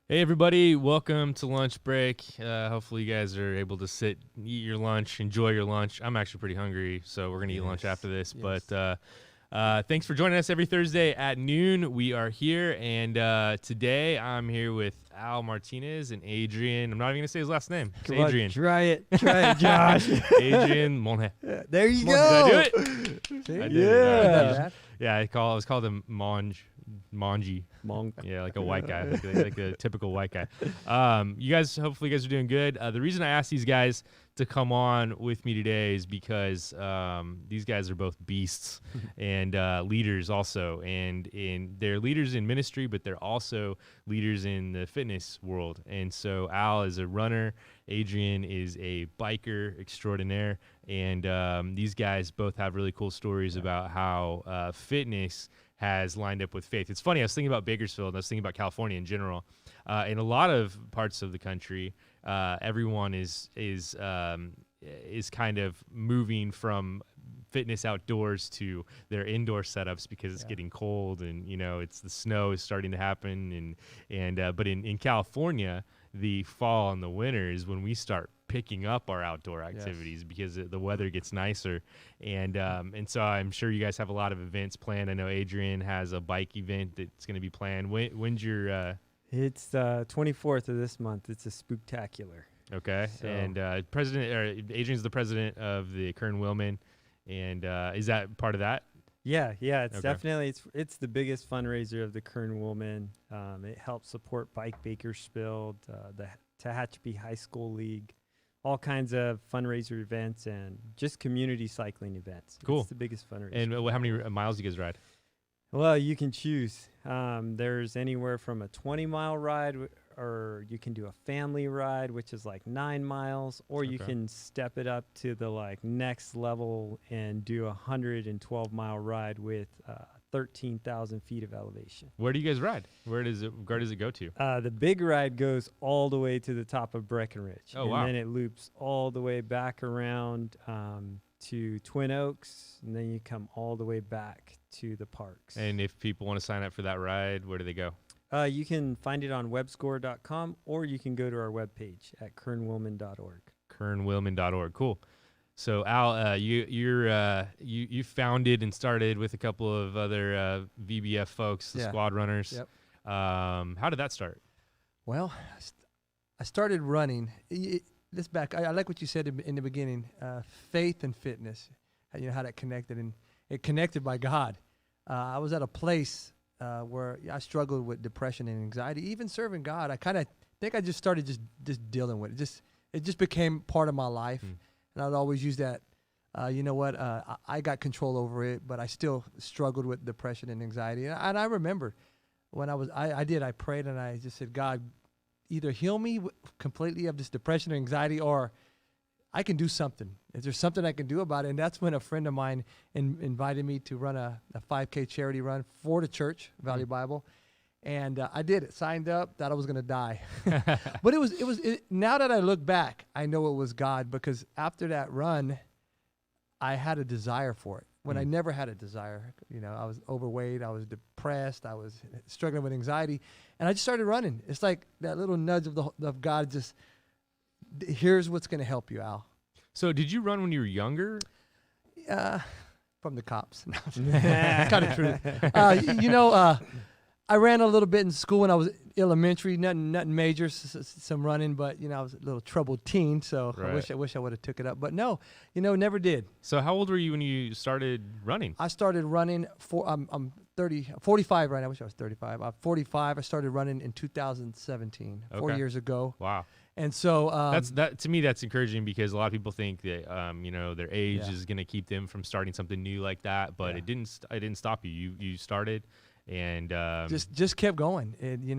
Hey everybody, welcome to lunch break. Hopefully you guys are able to sit, eat your lunch, enjoy your lunch. I'm actually pretty hungry, so we're gonna eat lunch after this. Yes. But thanks for joining us every Thursday at noon. We are here, and today I'm here with Al Martinez and Adrian. I'm not even gonna say his last name. It's Come on, Adrian. try it, Josh. Adrian Monhe. There you Did go. I do it? See? I did it. Yeah. Yeah, I was called him Manji. Monk. Yeah, like a white guy, like a typical white guy. Hopefully you guys are doing good. The reason I asked these guys to come on with me today is because these guys are both beasts and leaders also, and they're leaders in ministry, but they're also leaders in the fitness world. And so Al is a runner, Adrian is a biker extraordinaire, and these guys both have really cool stories about how fitness has lined up with faith. It's funny, I was thinking about Bakersfield, and I was thinking about California in general. In a lot of parts of the country, everyone is kind of moving from fitness outdoors to their indoor setups because it's getting cold, and it's the snow is starting to happen, but in California, the fall and the winter is when we start picking up our outdoor activities because the weather gets nicer, and so I'm sure you guys have a lot of events planned. I know Adrian has a bike event that's going to be planned. When's your It's 24th of this month. It's a spooktacular. okay? So- And Adrian's the president of the Kern Willman, and is that part of that? Yeah, it's Okay. definitely it's the biggest fundraiser of the Kern Woolman. It helps support Bike Bakersfield, the Tehachapi High School League, all kinds of fundraiser events and just community cycling events. Cool. It's the biggest fundraiser. And how many miles do you guys ride? Well, you can choose. There's anywhere from a 20-mile ride, or you can do a family ride, which is like 9 miles, or you Okay. can step it up to the next level and do a 112-mile ride with 13,000 feet of elevation. Where do you guys ride? Where does it go to? The big ride goes all the way to the top of Breckenridge. Oh, and wow. then it loops all the way back around to Twin Oaks, and then you come all the way back to the parks. And if people want to sign up for that ride, where do they go? You can find it on webscore.com, or you can go to our webpage at kernwillman.org. kernwillman.org. Cool. So Al, you founded and started with a couple of other VBF folks, the Yeah. squad runners. Yep. How did that start? Well, I started running. This back, I like what you said in the beginning. Faith and fitness, how that connected, and it connected by God. I was at a place where I struggled with depression and anxiety. Even serving God, I kind of think I just started just dealing with it. It just became part of my life, and I'd always use that. I got control over it, but I still struggled with depression and anxiety. And I remember when I prayed, and I just said, God, either heal me completely of this depression or anxiety, or I can do something. Is there something I can do about it? And that's when a friend of mine invited me to run a 5K charity run for the church, Valley Bible. And I did it, signed up, thought I was going to die. But now that I look back, I know it was God, because after that run, I had a desire for it. When I never had a desire, I was overweight, I was depressed, I was struggling with anxiety, and I just started running. It's like that little nudge of God, just here's what's going to help you, Al. So did you run when you were younger? From the cops. Kind of true. I ran a little bit in school when I was elementary, nothing major, some running, but I was a little troubled teen, so Right. I wish I would have took it up. But no, never did. So how old were you when you started running? I started running I'm 45 right now. I wish I was 35. I'm 45. I started running in 2017, 4 Okay. years ago. Wow. And so To me that's encouraging, because a lot of people think that their age Yeah. is going to keep them from starting something new like that, but Yeah. it didn't stop you. You started, and just kept going. And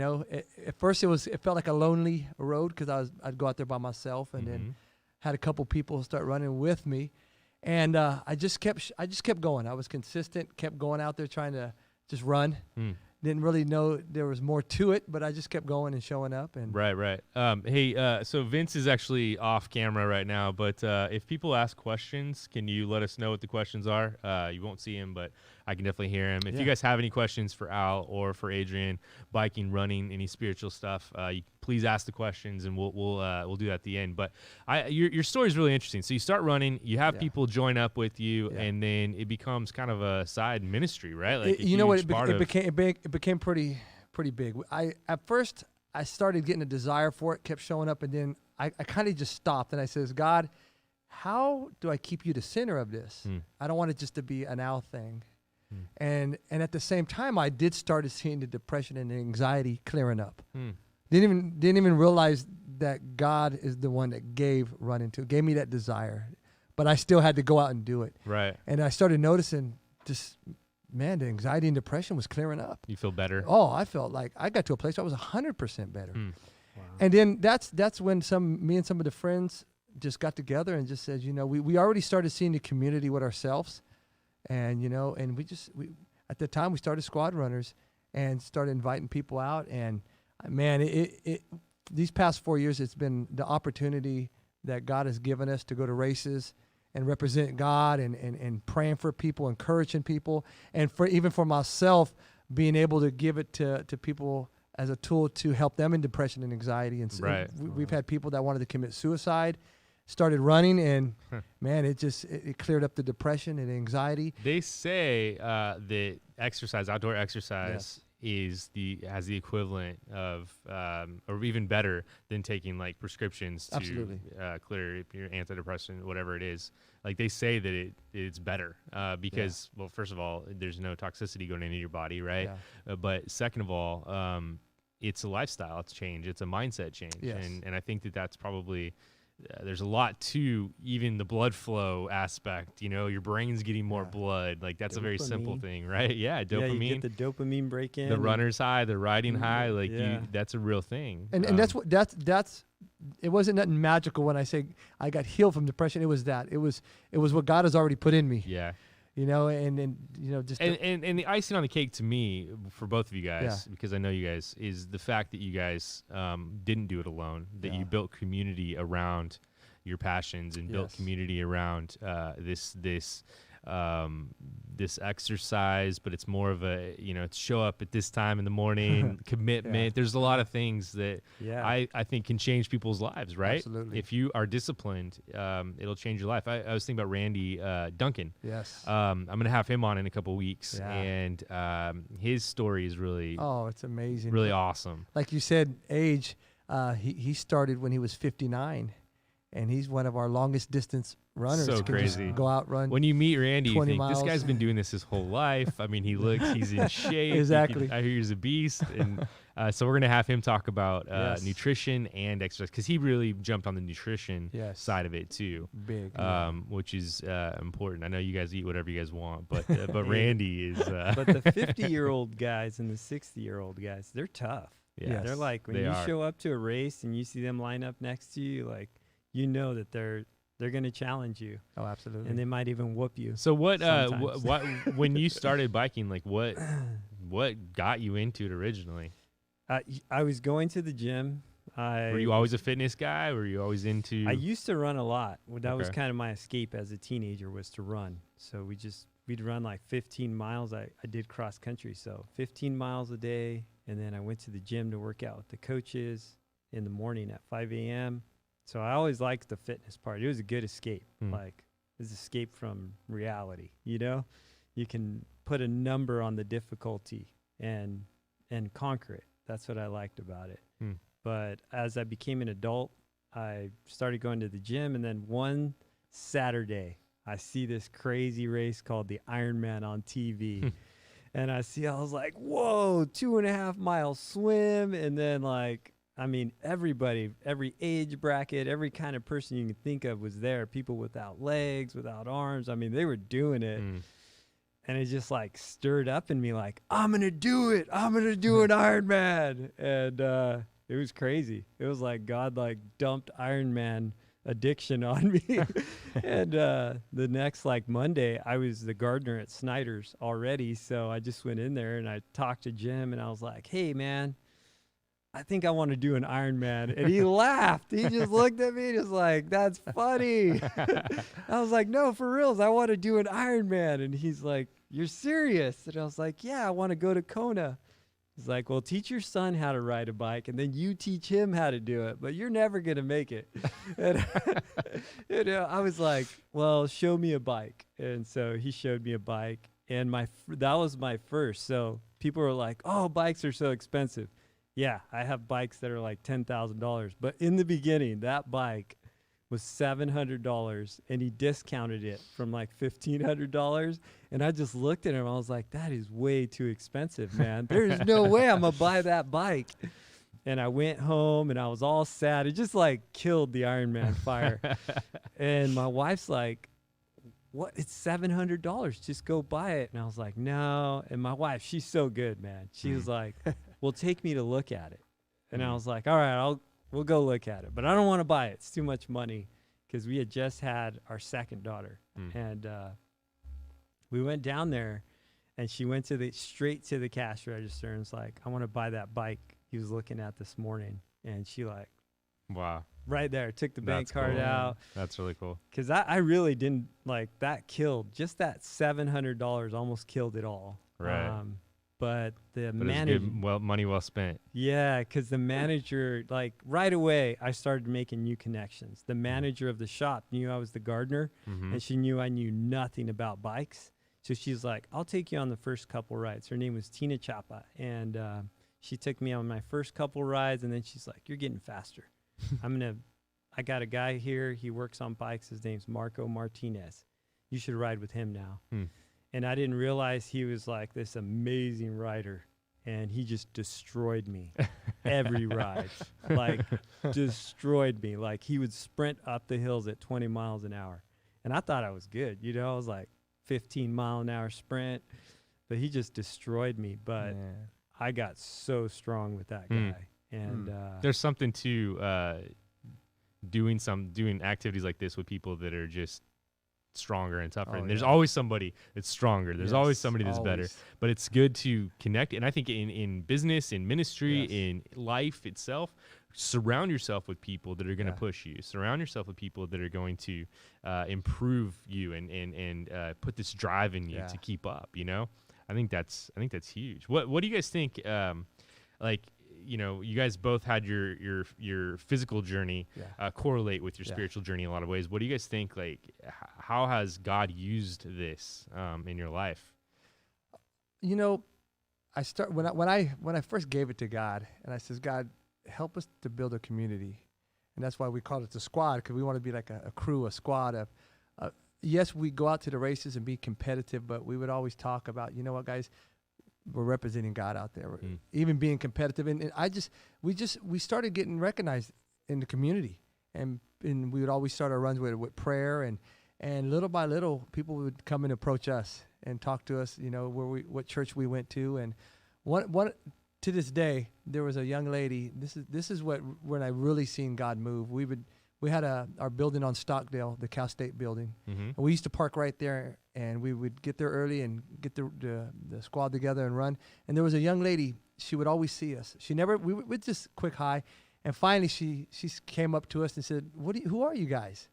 at first it felt like a lonely road, because I'd go out there by myself, and then had a couple people start running with me, and I just kept going. I was consistent, kept going out there trying to just run. Didn't really know there was more to it, but I just kept going and showing up. And Right. Hey, so Vince is actually off camera right now, but if people ask questions, can you let us know what the questions are? You won't see him, but I can definitely hear him. If you Yeah. guys have any questions for Al or for Adrian, biking, running, any spiritual stuff, you please ask the questions, and we'll do that at the end. But your story is really interesting. So you start running, you have Yeah. people join up with you, Yeah. and then it becomes kind of a side ministry, right? Like You know what? it It became pretty big. At first I started getting a desire for it, kept showing up, and then I kind of just stopped and I says, God, how do I keep you the center of this? I don't want it just to be an Al thing. And at the same time, I did start seeing the depression and the anxiety clearing up. Didn't even realize that God is the one that gave me that desire, but I still had to go out and do it. Right. And I started noticing just, man, the anxiety and depression was clearing up. You feel better. Oh, I felt like I got to a place where I was 100% better. Wow. And then that's when me and some of the friends just got together and just said, we already started seeing the community with ourselves. And, and we at the time we started Squad Runners and started inviting people out. And man, these past 4 years, it's been the opportunity that God has given us to go to races and represent God and praying for people, encouraging people, and even for myself, being able to give it to people as a tool to help them in depression and anxiety. And Right. we've had people that wanted to commit suicide, started running, and man, it cleared up the depression and anxiety. They say that outdoor exercise, has the equivalent of, or even better than taking like prescriptions to Absolutely. clear your antidepressant, whatever it is. Like they say that it's better because, well, first of all, there's no toxicity going into your body, right? Yeah. But second of all, it's a lifestyle, it's change, it's a mindset change, Yes. and I think that's probably. There's a lot to even the blood flow aspect. Your brain's getting more blood. Like that's a very simple Dopamine. thing, right? Yeah, dopamine. Yeah, you get the dopamine break in. The runner's high, the riding high. Like Yeah. that's a real thing. And that's it wasn't nothing magical when I say I got healed from depression. It was what God has already put in me. Yeah. And just And the icing on the cake to me, for both of you guys, Yeah. because I know you guys, is the fact that you guys didn't do it alone. That you built community around your passions and built Yes. community around this exercise, but it's more of a it's show up at this time in the morning, commitment. Yeah. There's a lot of things that Yeah. I think can change people's lives, right? Absolutely. If you are disciplined, it'll change your life. I was thinking about Randy Duncan. yes. I'm gonna have him on in a couple weeks, Yeah. and his story is really, Oh, it's amazing. really awesome. Like you said, age. He started when he was 59, and he's one of our longest distance runners. So Can just crazy. go out, run. When you meet Randy, you 20 think this miles. guy's been doing this his whole life. I mean, he's in shape. Exactly. I hear he's a beast, and so we're gonna have him talk about Yes. nutrition and exercise because he really jumped on the nutrition Yes. side of it too. Big. Which is important. I know you guys eat whatever you guys want, but Randy is. But the 50-year-old guys and the 60-year-old guys, they're tough. Yeah. They're like, when they you are. show up to a race and you see them line up next to you, like, that they're going to challenge you, Oh, absolutely. and they might even whoop you. So what? Sometimes. What? When you started biking, like what got you into it originally? I was going to the gym. Were you always a fitness guy? Were you always into? I used to run a lot. Well, that was Okay. kind of my escape as a teenager, was to run. So we'd run like 15 miles. I did cross country, so 15 miles a day. And then I went to the gym to work out with the coaches in the morning at 5 a.m. So I always liked the fitness part. It was a good escape. Like, it's escape from reality, You can put a number on the difficulty and conquer it. That's what I liked about it. But as I became an adult, I started going to the gym, and then one Saturday, I see this crazy race called the Ironman on TV. And I was like, whoa, 2.5 mile swim. And then everybody, every age bracket, every kind of person you can think of was there. People without legs, without arms. They were doing it. And it just stirred up in me, I'm going to do it. I'm going to do an Ironman. And it was crazy. It was like God dumped Ironman addiction on me. And the next Monday, I was the gardener at Snyder's already. So I just went in there and I talked to Jim, and I was like, hey, man, I think I want to do an Ironman. And he laughed. He just looked at me just like, that's funny. I was like, no, for reals, I want to do an Ironman. And he's like, you're serious? And I was like, yeah, I want to go to Kona. He's like, well, teach your son how to ride a bike, and then you teach him how to do it, but you're never going to make it. And I was like, well, show me a bike. And so he showed me a bike, and that was my first. So people were like, oh, bikes are so expensive. Yeah, I have bikes that are like $10,000. But in the beginning, that bike was $700, and he discounted it from like $1,500. And I just looked at him. I was like, that is way too expensive, man. There's no way I'm going to buy that bike. And I went home, and I was all sad. It just like killed the Ironman fire. And my wife's like, what? It's $700. Just go buy it. And I was like, no. And my wife, she's so good, man. She was like, well, take me to look at it. And I was like, all right, we'll go look at it. But I don't want to buy it. It's too much money, because we had just had our second daughter. And we went down there, and she went straight to the cash register and was like, I want to buy that bike he was looking at this morning. And she like, wow. Right there, took the bank That's card cool. out. That's really cool. Because I really didn't like that. Just that $700 almost killed it all. Right. But the But manager, it's good, money well spent. yeah, because the manager, like right away, I started making new connections. The manager of the shop knew I was the gardener, and she knew I knew nothing about bikes. So she's like, I'll take you on the first couple rides. Her name was Tina Chapa, and she took me on my first couple rides, and then she's like, you're getting faster. I got a guy here. He works on bikes. His name's Marco Martinez. You should ride with him now. And I didn't realize he was like this amazing rider, and he just destroyed me every ride, like destroyed me. Like he would sprint up the hills at 20 miles an hour. And I thought I was good. You know, I was like 15-mile-an-hour sprint, but he just destroyed me. But I got so strong with that guy. And there's something to doing activities like this with people that are just stronger and tougher. And there's always somebody that's stronger. There's always somebody that's better. But it's good to connect. And I think in business, in ministry, in life itself, surround yourself with people that are going to push you. Surround yourself with people that are going to improve you and put this drive in you to keep up. You know, I think that's huge. What do you guys think? Like, you know, you guys both had your physical journey correlate with your spiritual journey in a lot of ways. What do you guys think? Like, how has God used this in your life? You know, when I first gave it to God, and I says, God, help us to build a community, and that's why we called it the squad, because we want to be like a crew, a squad of. Yes, we go out to the races and be competitive, but we would always talk about, you know what, guys. We're representing God out there, even being competitive. And we started getting recognized in the community, and we would always start our runs with prayer, and little by little, people would come and approach us and talk to us, you know, what church we went to. And one to this day, there was a young lady. This is when I really seen God move. We had our building on Stockdale, the Cal State building, and we used to park right there, and we would get there early and get the squad together and run. And there was a young lady. She would always see us. We would just quick hi, and finally she came up to us and said, "Who are you guys?"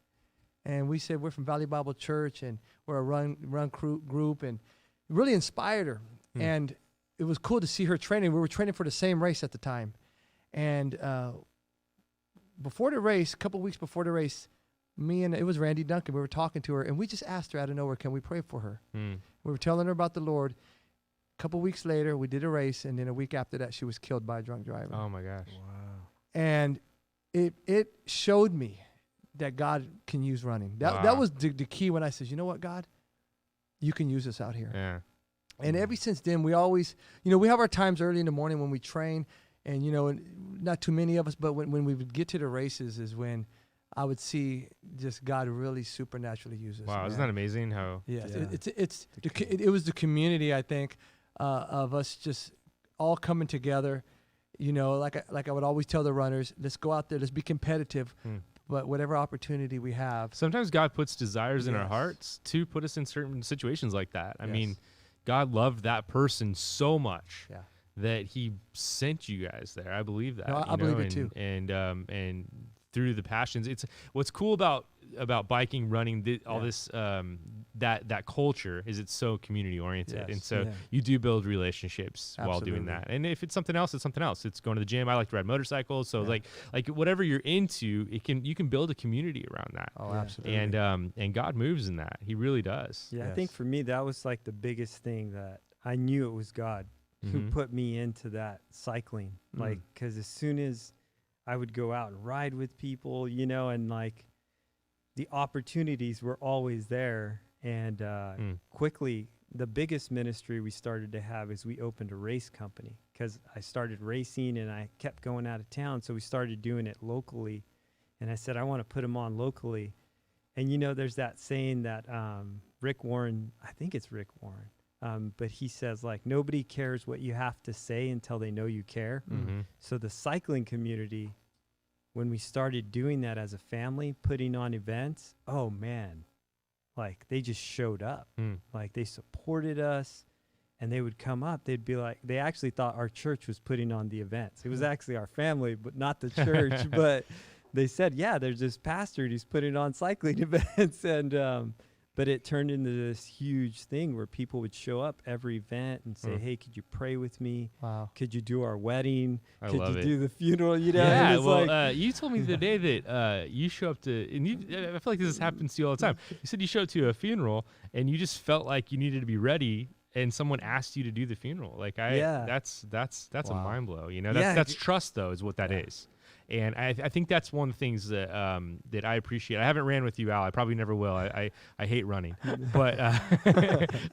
And we said, "We're from Valley Bible Church, and we're a run crew group," and it really inspired her. And it was cool to see her training. We were training for the same race at the time, and before the race, a couple weeks before the race, it was Randy Duncan. We were talking to her, and we just asked her out of nowhere, can we pray for her? We were telling her about the Lord. A couple weeks later, we did a race, and then a week after that, she was killed by a drunk driver. Oh, my gosh. Wow. And it showed me that God can use running. That was the key when I said, you know what, God? You can use us out here. Yeah. And ever since then, we always, we have our times early in the morning when we train. And, not too many of us, but when we would get to the races is when I would see just God really supernaturally use us. Wow, isn't that amazing how? Yes, it was the community, I think, of us just all coming together. Like I would always tell the runners, let's go out there, let's be competitive, but whatever opportunity we have. Sometimes God puts desires in our hearts to put us in certain situations like that. I mean, God loved that person so much. That he sent you guys there. I believe that. No, I believe it too. And through the passions. It's what's cool about biking, running, all Yeah. this that culture is it's so community oriented, Yes. and so Yeah. you do build relationships while doing Absolutely. that. And if it's something else, it's something else. It's going to the gym. I like to ride motorcycles, so Yeah. like whatever you're into, you can build a community around that. Oh, Yeah. absolutely. And God moves in that. He really does. Yeah, I think Yes. for me that was like the biggest thing that I knew it was God who Mhm. put me into that cycling. Mm. Like, because as soon as I would go out and ride with people, and like the opportunities were always there. And quickly, the biggest ministry we started to have is we opened a race company because I started racing and I kept going out of town. So we started doing it locally. And I said, I want to put them on locally. And there's that saying that Rick Warren, I think it's Rick Warren, but he says, like, nobody cares what you have to say until they know you care. Mhm. So the cycling community, when we started doing that as a family, putting on events, oh man, like they just showed up. Mm. Like they supported us and they would come up. They'd be like, they actually thought our church was putting on the events. It was actually our family, but not the church. But they said, yeah, there's this pastor who's putting on cycling events. And, but it turned into this huge thing where people would show up every event and say, hey, could you pray with me? Wow. Could you do our wedding? I Could love you it. do the funeral? And Yeah, it's well, like, you told me the day that you show up to, and I feel like this happens to you all the time. You said you showed up to a funeral and you just felt like you needed to be ready, and someone asked you to do the funeral. Like Yeah. that's a Wow. mind blow. Yeah, That's trust though, is what that Yeah. is. And I think that's one of the things that that I appreciate. I haven't ran with you, Al. I probably never will. I hate running, but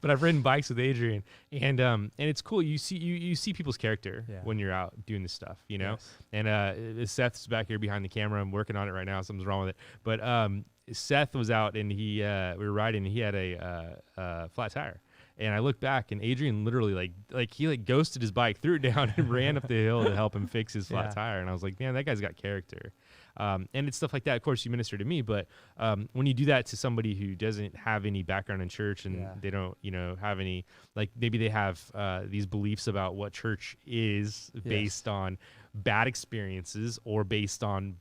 but I've ridden bikes with Adrian, and it's cool. You see people's character Yeah. when you're out doing this stuff, Yes. And Seth's back here behind the camera. I'm working on it right now. Something's wrong with it, but Seth was out and we were riding. And he had a flat tire. And I looked back, and Adrian literally he ghosted his bike, threw it down, and ran up the hill to help him fix his flat Yeah. tire. And I was like, man, that guy's got character. And it's stuff like that. Of course, you minister to me, but when you do that to somebody who doesn't have any background in church and Yeah. they don't, have any, like maybe they have these beliefs about what church is based on bad experiences or based on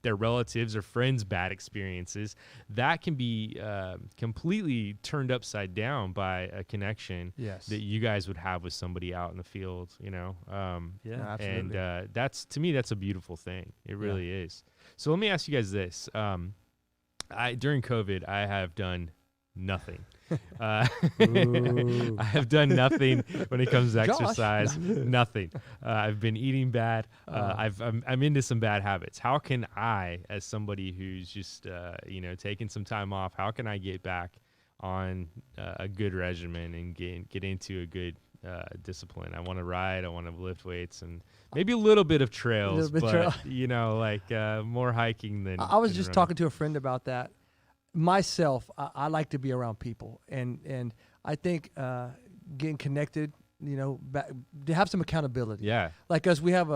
their relatives or friends' bad experiences, that can be completely turned upside down by a connection Yes. that you guys would have with somebody out in the field, yeah. Absolutely. and that's, to me, that's a beautiful thing. It really is. So let me ask you guys this. During COVID, I have done nothing. Ooh. I have done nothing when it comes to Josh. exercise. Nothing. I've been eating bad. I'm into some bad habits. How can I, as somebody who's just taking some time off, how can I get back on a good regimen and get into a good discipline? I want to ride. I want to lift weights and maybe a little bit of trails, bit but trail. more hiking than. I was than just running. talking to a friend about that. Myself, I like to be around people, and I think getting connected, to have some accountability. Yeah. Like us, we have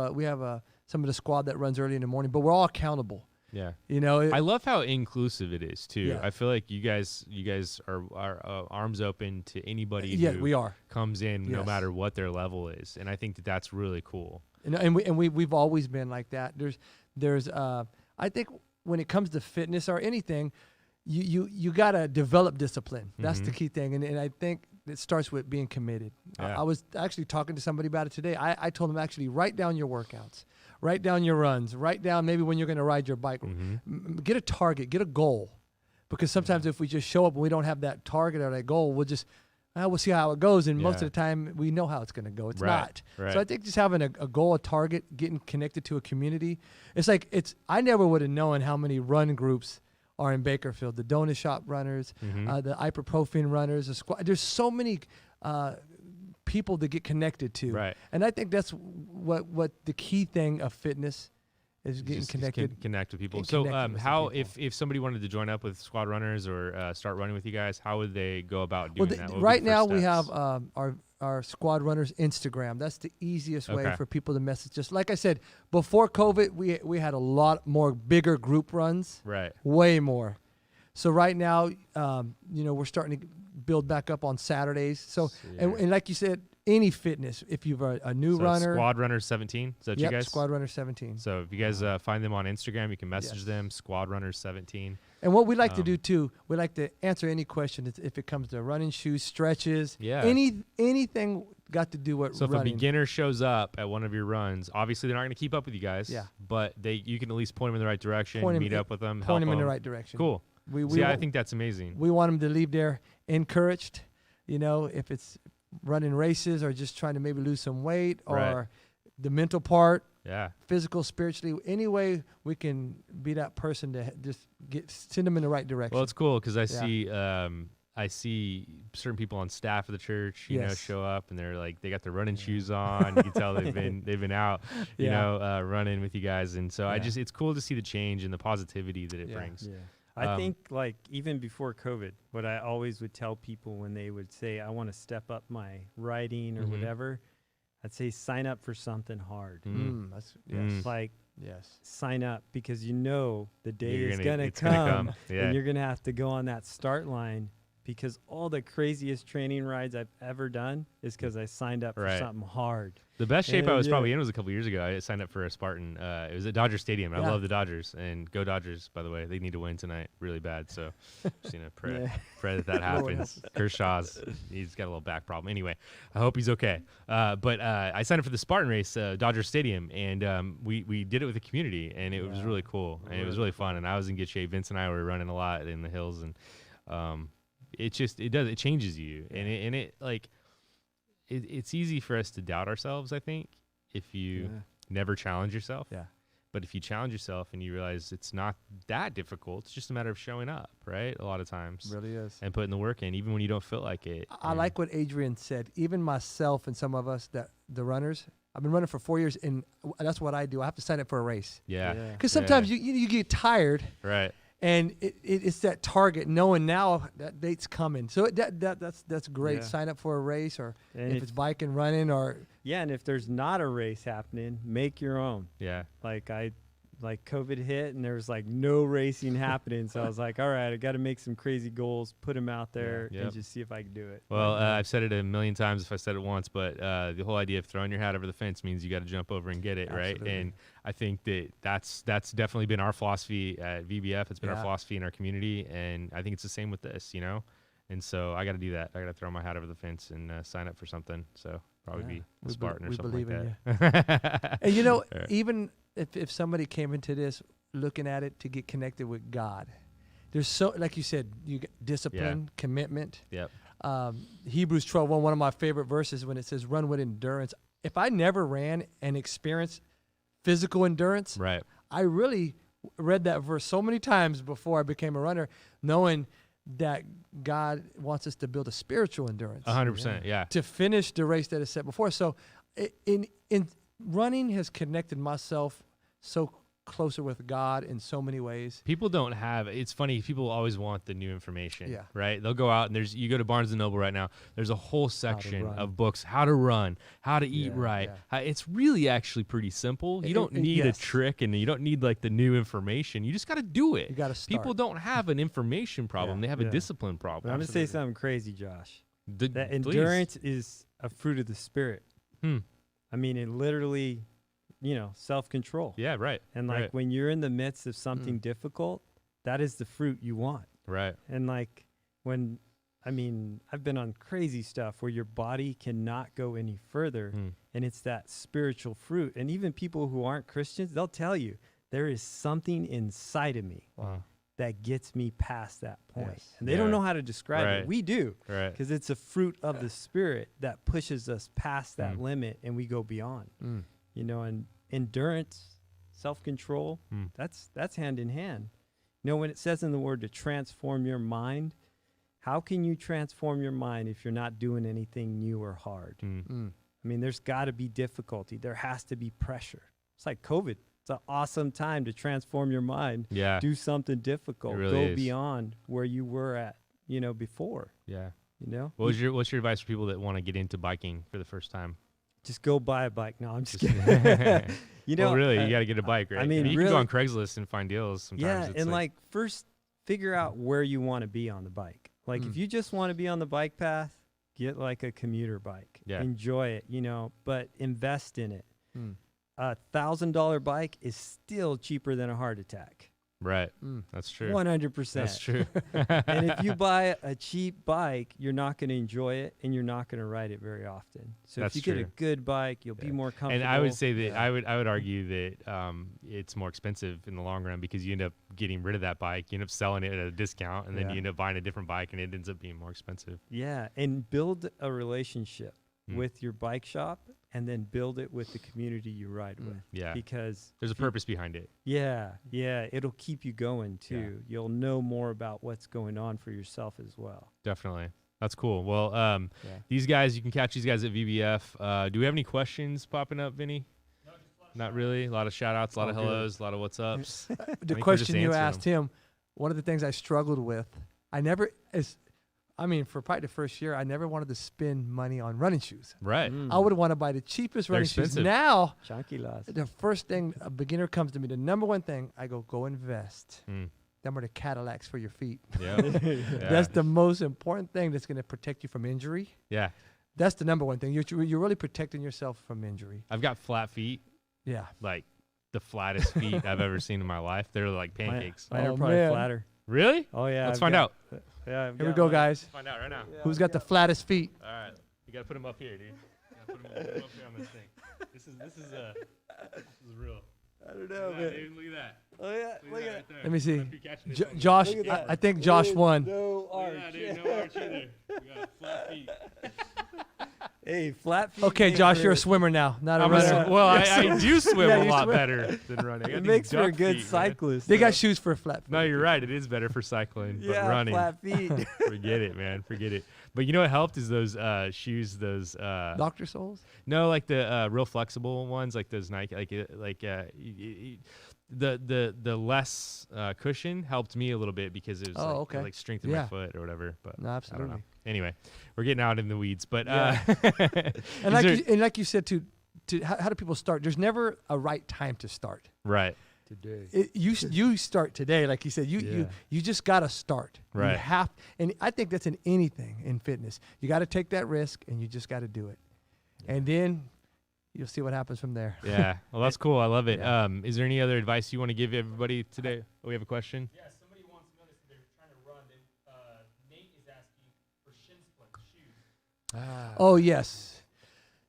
some of the squad that runs early in the morning, but we're all accountable. Yeah. It- I love how inclusive it is too. Yeah. I feel like you guys are arms open to anybody yeah, who we are. comes in, no Yes. matter what their level is, and I think that's really cool. And we've always been like that. There's I think when it comes to fitness or anything, you gotta develop discipline. That's the Mhm. key thing, and I think it starts with being committed. Yeah. I was actually talking to somebody about it today. I told them actually write down your workouts, write down your runs, write down maybe when you're going to ride your bike. Get a target, get a goal, because sometimes if we just show up and we don't have that target or that goal, we'll see how it goes, and most of Yeah. the time we know how it's going to go. It's Right, not. right. So I think just having a goal, a target, getting connected to a community, I never would have known how many run groups are in Bakerfield. The donut shop runners, the ibuprofen runners, the squad. There's so many people to get connected to. Right. And I think that's what the key thing of fitness is, getting Just connected. connect with people. Get So connected with some how people. if somebody wanted to join up with Squad Runners or start running with you guys, how would they go about doing Well, that? What would be right the now first we have steps? our Squad Runners Instagram. That's the easiest way Okay. for people to message us. Like I said, before COVID, we had a lot more bigger group runs, Right. way more. So right now, we're starting to build back up on Saturdays. So See here. and like you said, any fitness. If you're a new So runner, Squad Runners 17. Is that you yep, guys? Squad Runner 17. So if you guys find them on Instagram, you can message Yes. them. Squad Runners 17. And what we like to do Um, too, we like to answer any question if it comes to running shoes, stretches, Yeah. anything got to do with So if running. a beginner shows up at one of your runs, obviously they're not going to keep up with you guys. Yeah. But you can at least point them in the right direction, Point 'em meet in- up with them, point help them in the them. right direction. Cool. We See, I wa- think that's amazing. we want them to leave there encouraged. You know, if it's running races or just trying to maybe lose some weight or Right. the mental part, Yeah. physical, spiritually, any way we can be that person to just send them in the right direction. Well, it's cool because Yeah. I see certain people on staff of the church, you know, Yes. show up and they're like they got their running shoes on. You can tell they've been out, you Yeah. know, running with you guys, and so Yeah. it's cool to see the change and the positivity that it Yeah. brings. Yeah. I Um, think like even before COVID, what I always would tell people when they would say, I want to step up my writing or Mhm. whatever, I'd say sign up for something hard. That's yes, Like yes. sign up because you know the day You're is gonna- going to it's gonna come Yeah. and you're going to have to go on that start line because all the craziest training rides I've ever done is because I signed up for Right. something hard. The best shape I And was yeah. probably in was a couple years ago. I signed up for a Spartan. It was at Dodger Stadium. And I Yeah. love the Dodgers, and go Dodgers. By the way, they need to win tonight really bad. So, just pray Yeah. that happens. Kershaw's he's got a little back problem. Anyway, I hope he's okay. But I signed up for the Spartan race, Dodger Stadium, and we did it with the community, and it was Yeah. really cool, and it was really fun. And I was in good shape. Vince and I were running a lot in the hills, and it changes you, and it's easy for us to doubt ourselves, I think, if you Yeah. never challenge yourself. Yeah. But if you challenge yourself and you realize it's not that difficult, it's just a matter of showing up, right? A lot of times. Really is. And putting the work in, even when you don't feel like it. I And- like what Adrian said. Even myself and some of us the runners, I've been running for 4 years, and that's what I do. I have to sign up for a race Yeah. Yeah. because sometimes you get tired, Right. and it's that target knowing now that date's coming. So that's great. Yeah. Sign up for a race, or And if it's biking, running, or yeah, and if there's not a race happening, make your own. Yeah. Like COVID hit and there was like no racing happening. So I was like, all right, I got to make some crazy goals, put them out there Yep. and just see if I can do it. Well, I've said it a million times if I said it once, but the whole idea of throwing your hat over the fence means you got to jump over and get it, right? Absolutely. And I think that's definitely been our philosophy at VBF. It's been our Yeah. philosophy in our community, and I think it's the same with this, you know? And so I got to do that. I got to throw my hat over the fence and sign up for something. So probably Yeah. be a We be- Spartan or we something believe like in that. and you know, Right. even if somebody came into this looking at it to get connected with God, there's so, like you said, you get discipline, commitment. Yep. Hebrews 12:1, one of my favorite verses when it says, "Run with endurance." If I never ran and experienced physical endurance, Right. I really read that verse so many times before I became a runner, knowing that God wants us to build a spiritual endurance 100%. Yeah. to finish the race that is set before us. So, in running has connected myself so closer with God in so many ways. People don't have. It's funny. People always want the new information. Yeah. Right. They'll go out and you go to Barnes and Noble right now. There's a whole section run. of books: how to run, how to eat Yeah, right. yeah. It's really actually pretty simple. You don't And need yes. a trick, and you don't need like the new information. You just got to do it. You got to start. People don't have an information problem. Yeah. They have a Yeah. discipline problem. But I'm going to say Absolutely. something crazy, Josh. D- That please. endurance is a fruit of the spirit. Hmm. I mean, it literally, self-control. Yeah. Right. And like right. when you're in the midst of something Mm. difficult, that is the fruit you want. Right. And like I've been on crazy stuff where your body cannot go any further, Hmm. and it's that spiritual fruit. And even people who aren't Christians, they'll tell you there is something inside of me Wow. that gets me past that point. Yes. And they don't Yeah. know how to describe Right. it. We do, Right. because it's a fruit of the spirit that pushes us past that Mm. limit and we go beyond. Mm. And endurance, self-control, Mm. that's hand in hand. When it says in the word to transform your mind, how can you transform your mind if you're not doing anything new or hard? Mm. Mm. I mean, there's got to be difficulty. There has to be pressure. It's like COVID. It's an awesome time to transform your mind, Yeah. do something difficult, It really go is. beyond where you were at, before, Yeah. You What's your advice for people that want to get into biking for the first time? just go buy a bike. No, I'm just Just- kidding. Well, really, you got to get a bike, right? mean, you can go really- on Craigslist and find deals sometimes. Yeah, It's and like first figure out where you want to be on the bike. Like if Mm. you just want to be on the bike path, get like a commuter bike. Yeah. Enjoy it, but invest in it. Mm. A $1,000 bike is still cheaper than a heart attack. Right. Mm. That's true. 100%. That's true. And if you buy a cheap bike, you're not going to enjoy it, and you're not going to ride it very often. So That's if you get true. a good bike, you'll Yeah. be more comfortable. And I would say that Yeah. I would argue that it's more expensive in the long run because you end up getting rid of that bike, you end up selling it at a discount, and then Yeah. you end up buying a different bike, and it ends up being more expensive. Yeah, and build a relationship Mm. with your bike shop, and then build it with the community you ride Mm. with. Yeah. Because There's a if you- purpose behind it. Yeah, it'll keep you going too. You'll know more about what's going on for yourself as well. Definitely. That's cool. Well, Yeah. these guys, you can catch these guys at VBF. Do we have any questions popping up, Vinny? Not really. A lot of shout outs, a lot of All good. hellos, a lot of what's ups. The think we're just question you answering asked him, one of the things I struggled with, for probably the first year, I never wanted to spend money on running shoes. Right. Mm. I would want to buy the cheapest They're running shoes. expensive. Now, Chunky laws. the first thing a beginner comes to me, the number one thing, I go invest. Mm. Them are the Cadillacs for your feet. Yeah. Yeah. That's the most important thing that's going to protect you from injury. Yeah. That's the number one thing. You're really protecting yourself from injury. I've got flat feet, Yeah. like the flattest feet I've ever seen in my life. They're like pancakes. Mine Oh, are probably man. flatter. Really? Oh yeah. Let's I've find got- out. Yeah. I've Here we got go, mine. guys. Find out right now. Who's got the flattest feet? All right. You gotta put them up here, dude. You gotta put them up here on this thing. This is real. I don't Look at that, dude. Look at that. Oh yeah. Look at that right there. Let me see. If you're catching this Jo- on- Josh, Look at that. I think Josh won. No Look at that, dude. No arch either. We got flat feet. Hey, flat feet. Okay, make Josh, for- you're a swimmer now, not a I'm runner. well, I do swim Yeah, a you lot swim. better than running. I got It these makes for a duck good feet, man. cyclist. They got though. shoes for flat. No, you're right. It is better for cycling, but Yeah, running, flat feet. forget it, man. Forget it. But you know what helped is those shoes. Those Doctor Souls. no, like the real flexible ones, like those Nike, the less cushion helped me a little bit because it was Oh, like, okay. it, like strengthened Yeah. my foot or whatever. But No, I don't absolutely. know. Anyway, we're getting out in the weeds, but Yeah. And is like you said, to how do people start? There's never a right time to start. right, Today. You start today, like you said. You just got to start. Right. You have, and I think that's in anything in fitness. You got to take that risk, and you just got to do it, and then you'll see what happens from there. yeah. Well, that's cool. I love it. Yeah. Is there any other advice you want to give everybody today? Oh, we have a question. Yeah, somebody wants to know this. They're trying to run. Nate is asking for shin splint shoes. Oh yes,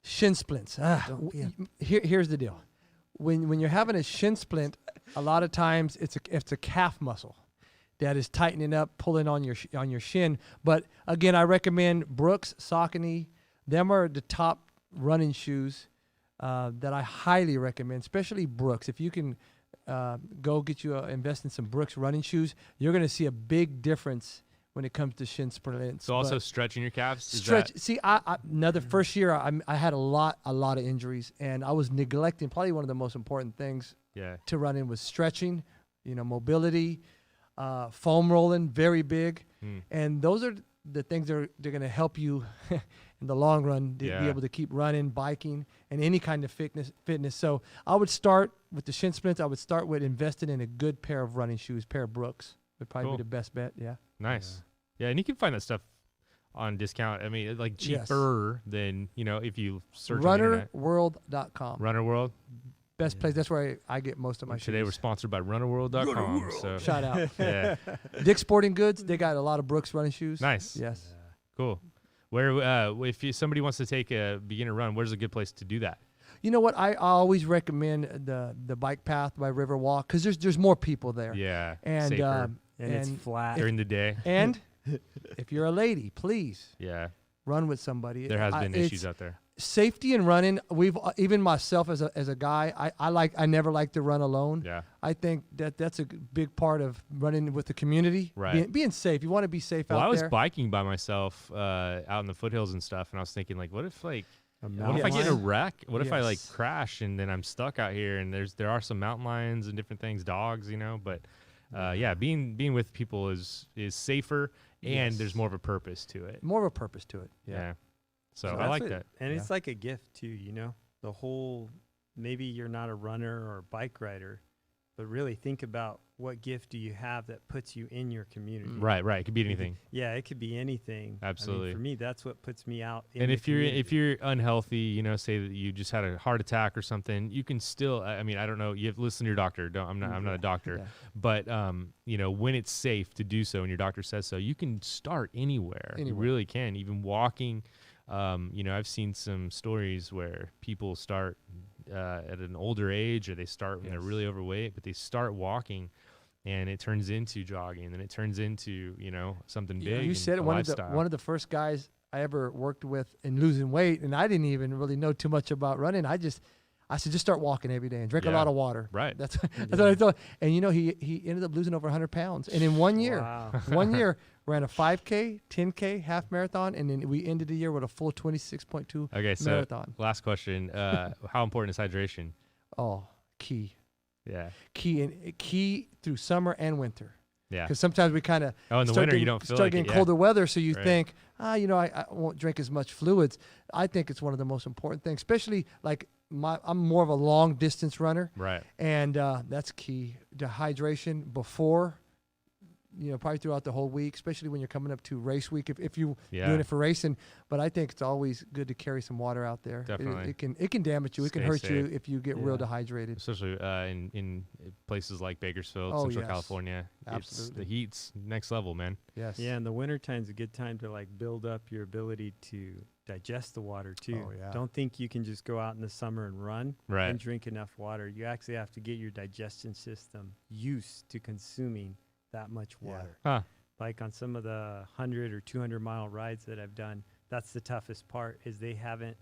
shin splints. Don't be a- Here's the deal. When you're having a shin splint, a lot of times it's a calf muscle that is tightening up, pulling on your shin. But again, I recommend Brooks, Saucony. Them are the top running shoes that I highly recommend, especially Brooks. If you can go get you invest in some Brooks running shoes, you're going to see a big difference when it comes to shin splints. So also But stretching your calves. Is stretch. that- See, another first year, I had a lot of injuries, and I was neglecting probably one of the most important things yeah. to running was stretching, mobility, foam rolling, very big, Mm. and those are the things they're going to help you in the long run to be Yeah. able to keep running, biking, and any kind of fitness. So I would start with the shin splints. I would start with investing in a good pair of running shoes, pair of Brooks would probably Cool. be the best bet. Yeah. Nice. Yeah, and you can find that stuff on discount. I mean, like Yes. cheaper than, if you search on the internet. Runnerworld.com. Runner World. Best place. That's where I get most of my Today shoes. we're sponsored by runnerworld.com. So Shout out. yeah, Dick's Sporting Goods. They got a lot of Brooks running shoes. nice. Yes. Cool. Where if somebody wants to take a beginner run, where's a good place to do that? You know what? I always recommend the bike path by Riverwalk because there's more people there. Yeah. And safer And it's and flat. during the day. and if you're a lady, please Yeah. run with somebody. There has been it's issues out there. Safety in running. We've even myself as a guy. I never like to run alone. Yeah. I think that's a big part of running with the community. Right. Being safe. You want to be safe Well, out I was there. biking by myself out in the foothills and stuff, and I was thinking, like, what if A what mountain if I get in a lion? wreck? What if I like Yes. crash and then I'm stuck out here and there are some mountain lions and different things, dogs, but yeah, being with people is safer and Yes. there's more of a purpose to it. More of a purpose to it. Yeah. So So I that's like what- that. And Yeah. it's like a gift too, the whole, maybe you're not a runner or a bike rider, But really think about what gift do you have that puts you in your community. Right. It could be anything. Yeah, it could be anything. Absolutely. I mean, for me, that's what puts me out. In And the if you're community. unhealthy, you know, say that you just had a heart attack or something, you can still. I mean, I don't know. You have to listen to your doctor. I'm not a doctor, Yeah. but you know, when it's safe to do so, and your doctor says so, you can start anywhere. You Anywhere. really can. Even walking. You know, I've seen some stories where people start at an older age, or they start when they're Yes. really overweight, but they start walking. And it turns into jogging, and it turns into, you know, something Yeah, big. you and said it. a One lifestyle. of the first guys I ever worked with in losing weight, and I didn't even really know too much about running. I said, just start walking every day and drink a Yeah. lot of water. Right. That's what I thought. And you know, he ended up losing over 100 pounds, and in 1 year, Wow. 1 year ran a 5K, 10K, half marathon, and then we ended the year with a full 26.2 Okay, so marathon. last question: how important is hydration? Oh, key Yeah, through summer and winter. yeah. Because sometimes we kind of Oh, in the winter you don't feel start like getting it. Yeah. colder weather, so you Right. think, you know, I won't drink as much fluids. I think it's one of the most important things, especially like I'm more of a long distance runner, Right. and that's key to hydration before, you know, probably throughout the whole week, especially when you're coming up to race week. If you're Yeah. doing it for racing, but I think it's always good to carry some water out there. Definitely. It can damage you. It can Stay hurt you safe. if you get real Yeah. dehydrated. Especially in places like Bakersfield, Oh, Central yes. California. Absolutely. The heat's next level, man. Yes. Yeah, and the winter time's a good time to like build up your ability to digest the water too. Oh, yeah. Don't think you can just go out in the summer and run Right. and drink enough water. You actually have to get your digestion system used to consuming that much Yeah. water. Huh. Like on some of the 100 or 200-mile rides that I've done, that's the toughest part is they haven't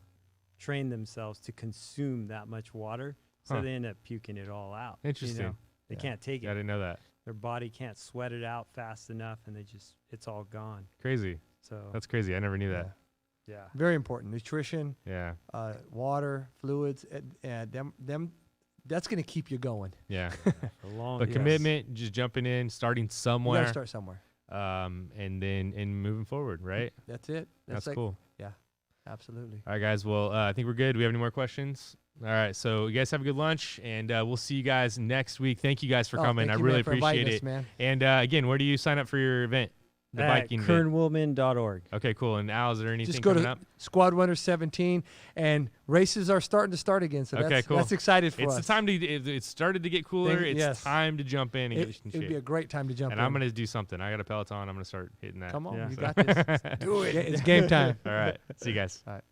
trained themselves to consume that much water, so Huh. they end up puking it all out. Interesting. You know? They Yeah. can't take I it. didn't know that. Their body can't sweat it out fast enough, and it's all gone. Crazy. So That's crazy. I never knew that. yeah. Very important. Nutrition, Yeah. water, fluids, and them. That's going to keep you going. Yeah. For long. But Yes. commitment, just jumping in, starting You got somewhere, to start somewhere. and then moving forward. Right. That's it. That's like, cool. Absolutely. All right, guys. Well, I think we're good. Do we have any more questions? All right. So you guys have a good lunch, and we'll see you guys next week. Thank you guys for Oh, coming. thank I you, really man, for inviting appreciate us, it. man. And again, where do you sign up for your event? The At biking event. kernwoolman.org. Okay, cool. And Al, is there anything Just go coming to up? Squad Runner 17, and races are starting to start again. So Okay, that's, cool. that's excited for It's us. the time to. It started to get cooler. Think- It's yes. time to jump in and get It some would be a shape. great time to jump And in. I'm gonna do something. I got a Peloton. I'm gonna start hitting that. Come on, Yeah. you So- got this. Do it. It's game time. All right. See you guys. All right.